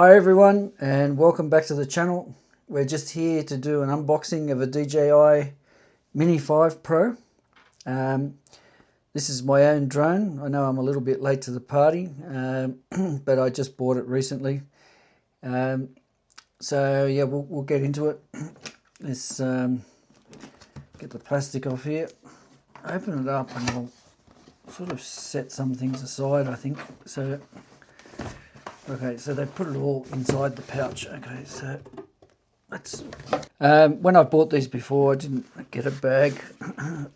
Hi everyone, and welcome back to the channel. We're just here to do an unboxing of a DJI Mini 5 Pro. This is my own drone. I know I'm a little bit late to the party, but I just bought it recently. So yeah, we'll get into it. Let's get the plastic off here, open it up, and I'll sort of set some things aside, I think. So okay, so they put it all inside the pouch. Okay, so that's when I bought these before, I didn't get a bag.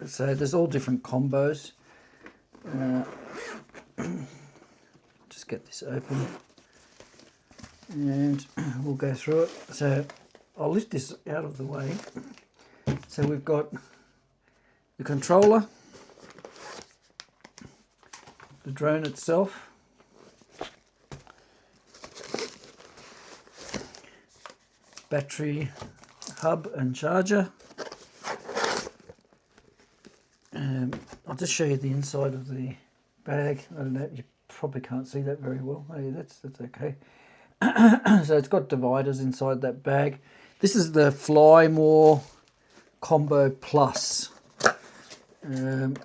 So there's all different combos. Just get this open and we'll go through it. So I'll lift this out of the way. So we've got the controller, the drone itself, battery hub and charger. I'll just show you the inside of the bag. I don't know, you probably can't see that very well. Hey, that's okay. So it's got dividers inside that bag. This is the Fly More Combo Plus. When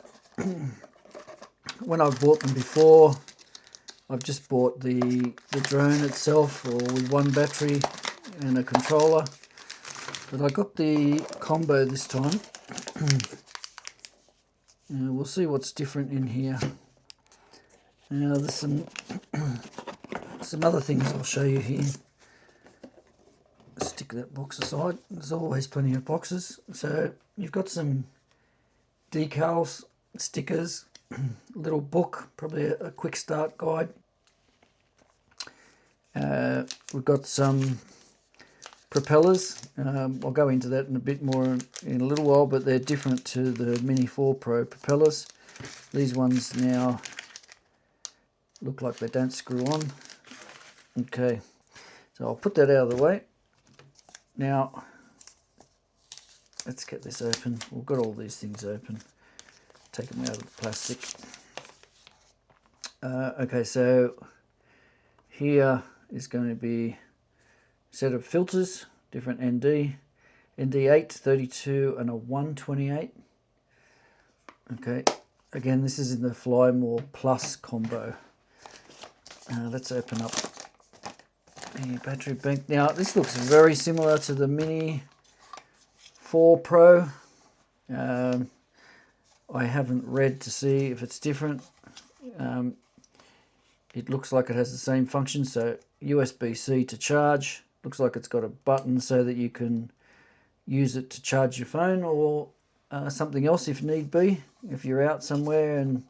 I've bought them before, I've just bought the drone itself, or with one battery and a controller, but I got the combo this time. We'll see what's different in here. Now there's some other things I'll show you here. Stick that box aside. There's always plenty of boxes. So you've got some decals, stickers, little book, probably a quick start guide. We've got some propellers. I'll go into that in a bit more in a little while, but they're different to the Mini 4 Pro propellers. These ones now look like they don't screw on. Okay, so I'll put that out of the way. Now let's get this open. We've got all these things open. Take them out of the plastic. Okay, so here is going to be set of filters, different ND 8, 32 and a 128. Okay, again this is in the Fly More Plus combo. Let's open up the battery bank. Now this looks very similar to the Mini 4 Pro. I haven't read to see if it's different. It looks like it has the same function, so USB-C to charge. Looks like it's got a button so that you can use it to charge your phone or something else if need be. If you're out somewhere and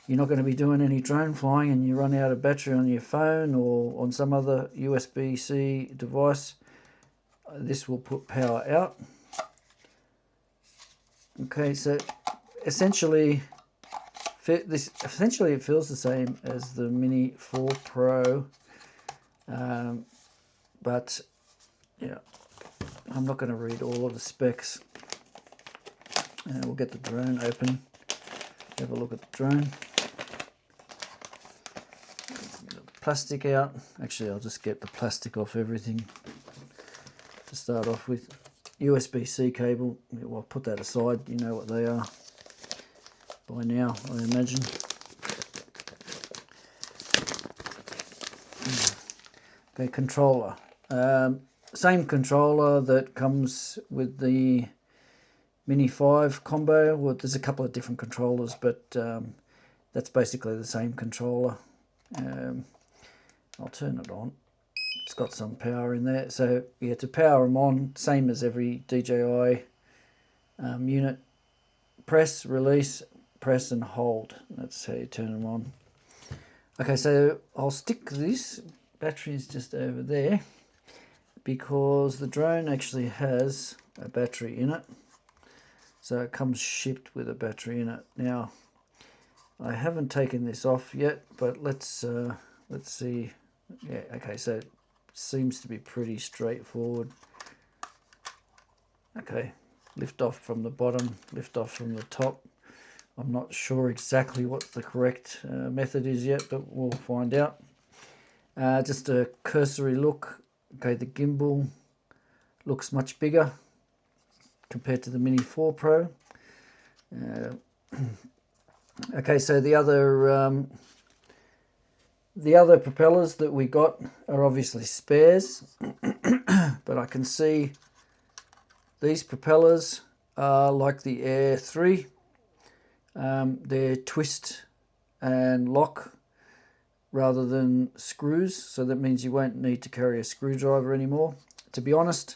you're not going to be doing any drone flying and you run out of battery on your phone or on some other USB-C device, this will put power out. Okay, so essentially it feels the same as the Mini 4 Pro. But yeah, I'm not going to read all of the specs. We'll get the drone open, have a look at the drone. Get the plastic out. Actually, I'll just get the plastic off everything to start off with. USB-C cable, I'll put that aside, you know what they are by now, I imagine. Okay, controller. Same controller that comes with the Mini 5 combo. Well, there's a couple of different controllers, but that's basically the same controller. I'll turn it on. It's got some power in there. So yeah, to power them on, same as every DJI unit. Press, release, press and hold. That's how you turn them on. Okay, so I'll stick this. Battery is just over there because the drone actually has a battery in it, so it comes shipped with a battery in it. Now I haven't taken this off yet, but let's see. Yeah, okay, so it seems to be pretty straightforward. Okay, lift off from the bottom, lift off from the top. I'm not sure exactly what the correct method is yet, but we'll find out. Just a cursory look. Okay, the gimbal looks much bigger compared to the Mini 4 Pro. Okay, so the other propellers that we got are obviously spares, but I can see these propellers are like the Air 3. They're twist and lock rather than screws, so that means you won't need to carry a screwdriver anymore. To be honest,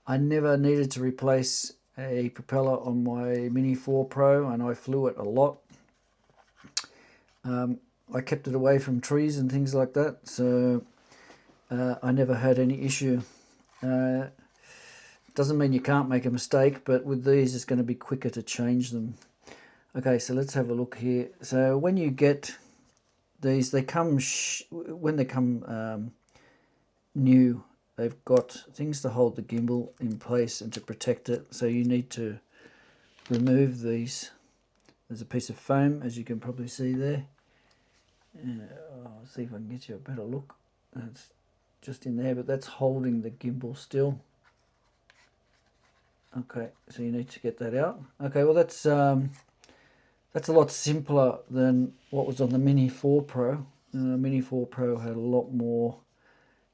I never needed to replace a propeller on my Mini 4 Pro, and I flew it a lot. I kept it away from trees and things like that, so I never had any issue. Doesn't mean you can't make a mistake, but with these it's going to be quicker to change them. Okay, so let's have a look here. So when you get these, they come when they come new, they've got things to hold the gimbal in place and to protect it, so you need to remove these. There's a piece of foam, as you can probably see there. I'll see if I can get you a better look. It's just in there, but that's holding the gimbal still. Okay, so you need to get that out. Okay, well that's a lot simpler than what was on the Mini 4 Pro. Mini 4 Pro had a lot more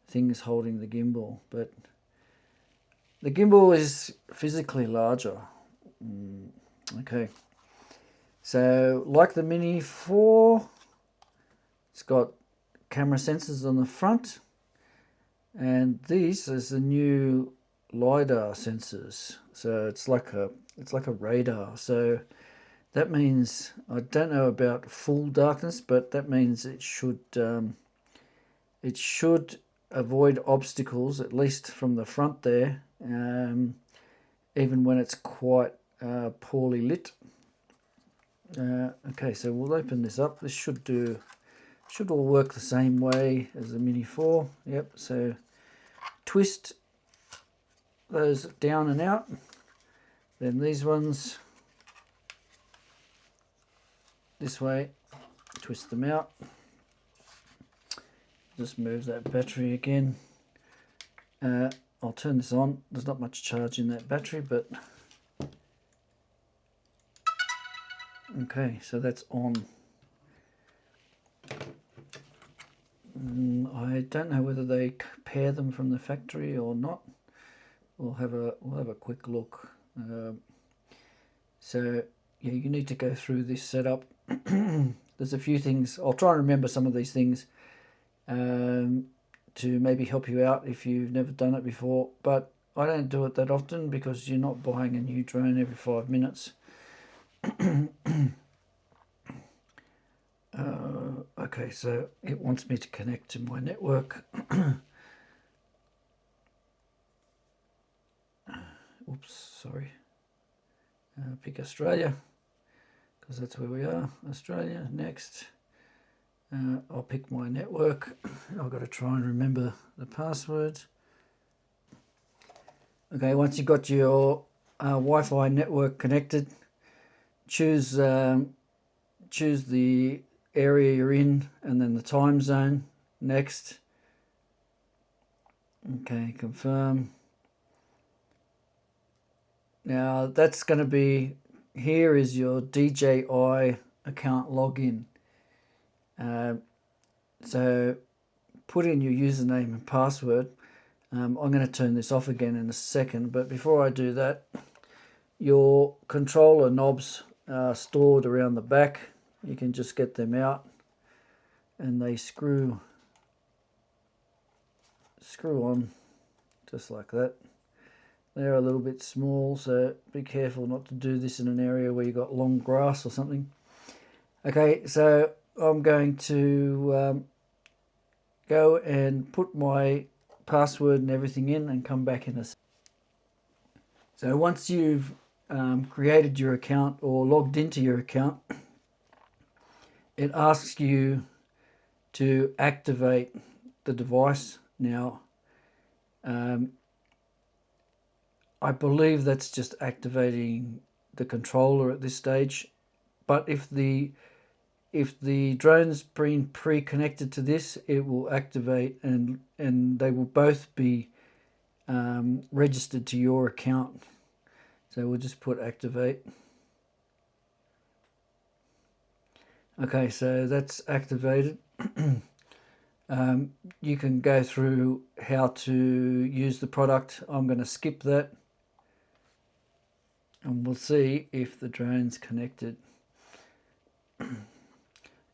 things holding the gimbal, but the gimbal is physically larger. Okay, so like the Mini 4, it's got camera sensors on the front, and these is the new LiDAR sensors. So it's like a radar. So that means, I don't know about full darkness, but that means it should avoid obstacles, at least from the front there, even when it's quite poorly lit. Okay, so we'll open this up. This should all work the same way as the Mini 4. Yep, so twist those down and out. Then these ones this way, twist them out. Just move that battery again. I'll turn this on. There's not much charge in that battery, but okay, so that's on. I don't know whether they pair them from the factory or not. We'll have a quick look. So yeah, you need to go through this setup. There's a few things. I'll try and remember some of these things to maybe help you out if you've never done it before. But I don't do it that often because you're not buying a new drone every 5 minutes. Okay, so it wants me to connect to my network. Oops, sorry. Pick Australia, because that's where we are. Australia, next. I'll pick my network. I've got to try and remember the password. Okay, once you've got your Wi-Fi network connected, choose the area you're in and then the time zone. Next. Okay, confirm. Now that's going to be, here is your DJI account login. So put in your username and password. I'm going to turn this off again in a second, but before I do that, your controller knobs are stored around the back. You can just get them out, and they screw on just like that. They're a little bit small, so be careful not to do this in an area where you've got long grass or something. Okay, so I'm going to go and put my password and everything in and come back in a second. So once you've created your account or logged into your account, it asks you to activate the device. Now, I believe that's just activating the controller at this stage, but if the if the drone's been pre-connected to this, it will activate, and they will both be registered to your account. So we'll just put activate. Okay, so that's activated. You can go through how to use the product. I'm going to skip that, and we'll see if the drone's connected.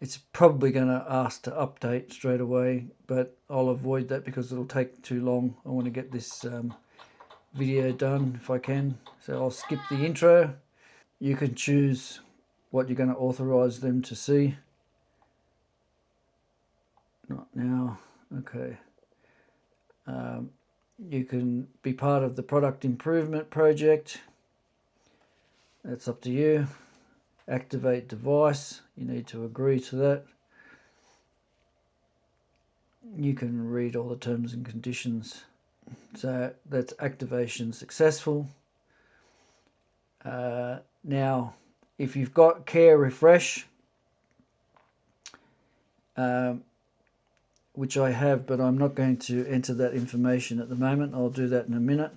It's probably going to ask to update straight away, but I'll avoid that because it'll take too long. I want to get this video done if I can. So I'll skip the intro. You can choose what you're going to authorize them to see. Not now. Okay. You can be part of the product improvement project. That's up to you. Activate device. You need to agree to that. You can read all the terms and conditions. So that's activation successful. Now, if you've got Care Refresh, which I have, but I'm not going to enter that information at the moment. I'll do that in a minute.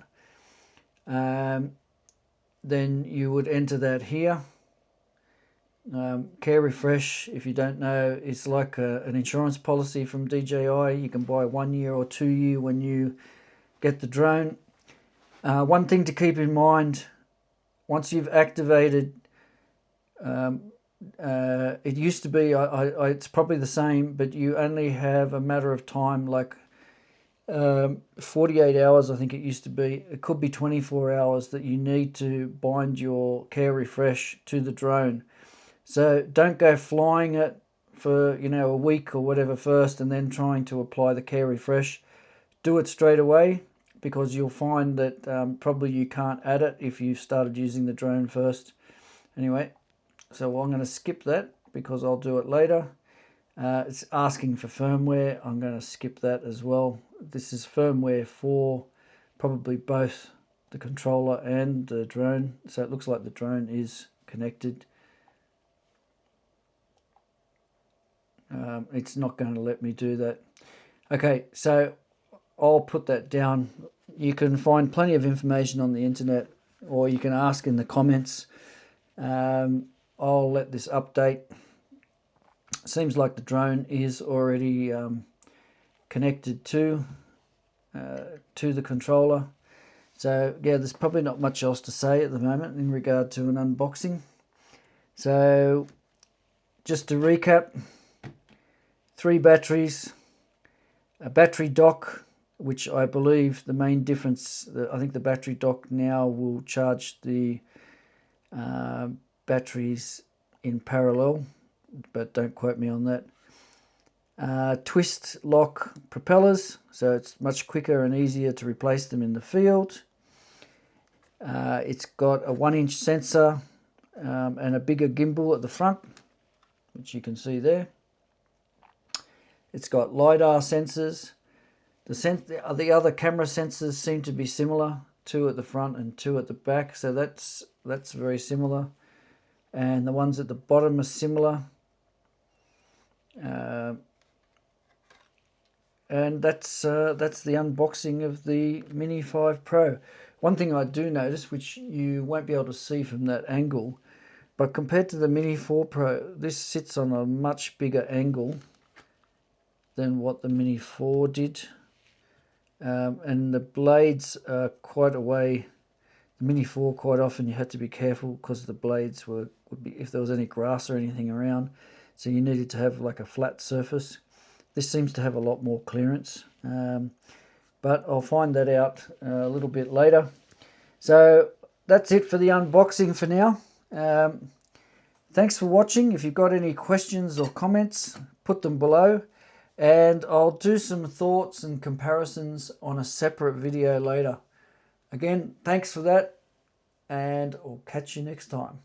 Then you would enter that here. Care Refresh, if you don't know, is like an insurance policy from DJI. You can buy 1 year or 2 year when you get the drone. One thing to keep in mind, once you've activated, it used to be, it's probably the same, but you only have a matter of time, like 48 hours, I think it used to be. It could be 24 hours that you need to bind your Care Refresh to the drone. So don't go flying it for, a week or whatever first and then trying to apply the Care Refresh. Do it straight away, because you'll find that probably you can't add it if you've started using the drone first. Anyway, so I'm going to skip that because I'll do it later. It's asking for firmware. I'm going to skip that as well. This is firmware for probably both the controller and the drone. So it looks like the drone is connected. It's not going to let me do that. Okay, so I'll put that down. You can find plenty of information on the internet, or you can ask in the comments. I'll let this update. Seems like the drone is already connected to the controller. So yeah, there's probably not much else to say at the moment in regard to an unboxing. So just to recap, 3 batteries, a battery dock, which I believe the main difference, I think the battery dock now will charge the batteries in parallel, but don't quote me on that. Twist lock propellers, so it's much quicker and easier to replace them in the field. It's got a 1-inch sensor and a bigger gimbal at the front, which you can see there. It's got LiDAR sensors. The other camera sensors seem to be similar, 2 at the front and 2 at the back, so that's very similar. And the ones at the bottom are similar. And that's the unboxing of the Mini 5 Pro. One thing I do notice, which you won't be able to see from that angle, but compared to the Mini 4 Pro, this sits on a much bigger angle than what the Mini 4 did. And the blades are quite away. The Mini 4, quite often you had to be careful because the blades would be, if there was any grass or anything around, so you needed to have like a flat surface. This seems to have a lot more clearance, but I'll find that out a little bit later. So that's it for the unboxing for now. Thanks for watching. If you've got any questions or comments, put them below, and I'll do some thoughts and comparisons on a separate video later. Again, thanks for that, and I'll catch you next time.